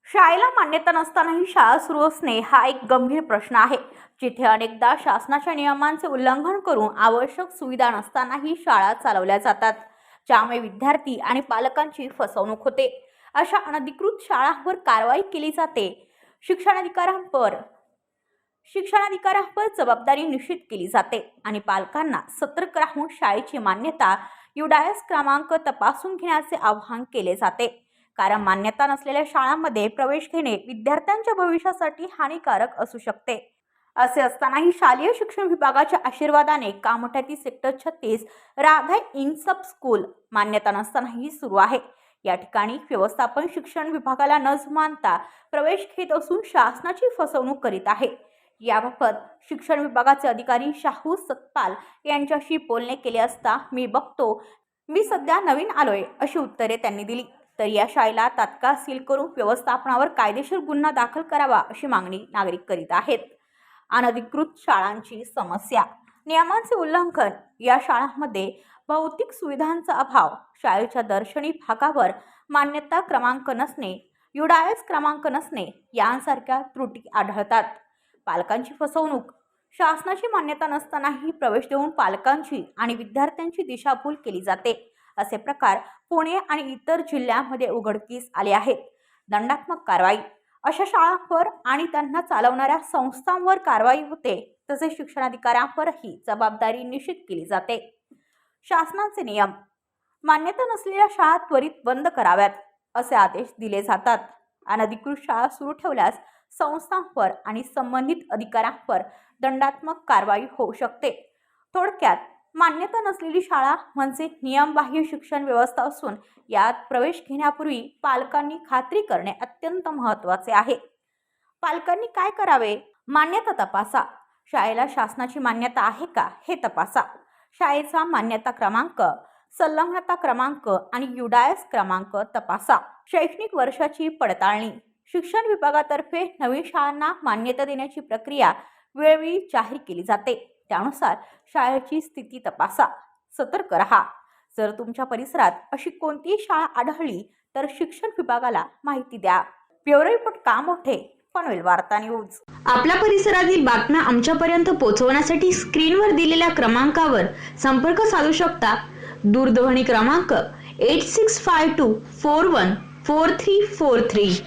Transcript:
शाळेला मान्यता नसतानाही शाळा सुरू असणे हा एक गंभीर प्रश्न आहे, जिथे अनेकदा शासनाच्या नियमांचे उल्लंघन करून आवश्यक सुविधा नसतानाही शाळा चालवल्या जातात, ज्यामुळे विद्यार्थी आणि पालकांची फसवणूक होते। अशा अनधिकृत शाळांवर कारवाई केली जाते। शिक्षणाधिकाऱ्यांवर जबाबदारी निश्चित केली जाते आणि पालकांना सतर्क राहून शाळेची मान्यता UDAS क्रमांक तपासून घेण्याचे आवाहन केले जाते। कारण मान्यता नसलेल्या शाळांमध्ये प्रवेश घेणे विद्यार्थ्यांच्या भविष्यासाठी हानिकारक असू शकते। असे असतानाही शालेय शिक्षण विभागाच्या आशीर्वादाने कामठ्यातील सेक्टर 36 राधा इंग्लिश स्कूल मान्यता नसतानाही सुरू आहे। या ठिकाणी व्यवस्थापन शिक्षण विभागाला न जुमानता प्रवेश घेत असून शासनाची फसवणूक करीत आहे। याबाबत शिक्षण विभागाचे अधिकारी शाहू सतपाल यांच्याशी बोलणे केले असता मी सध्या नवीन आलोय अशी उत्तरे त्यांनी दिली। तर या शाळेला तात्काळ सील करून व्यवस्थापनावर कायदेशीर गुन्हा दाखल करावा अशी मागणी नागरिक करीत आहेत। अनधिकृत शाळांची समस्या, नियमांचे उल्लंघन, या शाळांमध्ये भौतिक सुविधांचा अभाव, शाळेच्या दर्शनी भागावर मान्यता क्रमांक नसणे, UDAS क्रमांक नसणे यांसारख्या त्रुटी आढळतात। पालकांची फसवणूक, शासनाची मान्यता नसतानाही प्रवेश देऊन पालकांची आणि विद्यार्थ्यांची दिशाभूल केली जाते। असे प्रकार पुणे आणि इतर जिल्ह्यांमध्ये उघडकीस आले आहेत। दंडात्मक कारवाई, अशा शाळांवर आणि त्यांना चालवणाऱ्या संस्थांवर कारवाई होते, तसेच शिक्षणाधिकाऱ्यांवरही जबाबदारी निश्चित केली जाते। शासनाचे नियम, मान्यता नसलेल्या शाळा त्वरित बंद कराव्यात असे आदेश दिले जातात। अनधिकृत शाळा सुरू ठेवल्यास संस्थांवर आणि संबंधित अधिकाऱ्यांवर दंडात्मक कारवाई होऊ शकते। थोडक्यात, मान्यता नसलेली शाळा म्हणजे नियमबाह्य शिक्षण व्यवस्था असून यात प्रवेश घेण्यापूर्वी पालकांनी खात्री करणे अत्यंत महत्त्वाचे आहे। पालकांनी काय करावे? मान्यता तपासा, शाळेला शासनाची मान्यता आहे का हे तपासा। शाळेचा मान्यता क्रमांक, संलग्नता क्रमांक आणि UDAS क्रमांक तपासा। शैक्षणिक वर्षाची पडताळणी, शिक्षण विभागातर्फे नवीन शाळांना मान्यता देण्याची प्रक्रिया वेळोवेळी जाहीर केली जाते, त्यानुसार शाळेची स्थिती तपासा। सतर्क रहा, जर तुमच्या परिसरात अशी कोणतीही शाळा आढळली तर शिक्षण विभागाला माहिती द्या। ब्युरो रिपोर्ट कामोठे, पनवेल वार्ता न्यूज। आपल्या परिसरातील बातम्या आमच्यापर्यंत पोहोचवण्यासाठी स्क्रीनवर दिलेल्या क्रमांकावर संपर्क साधू शकता। दूरध्वनी क्रमांक 8652414343।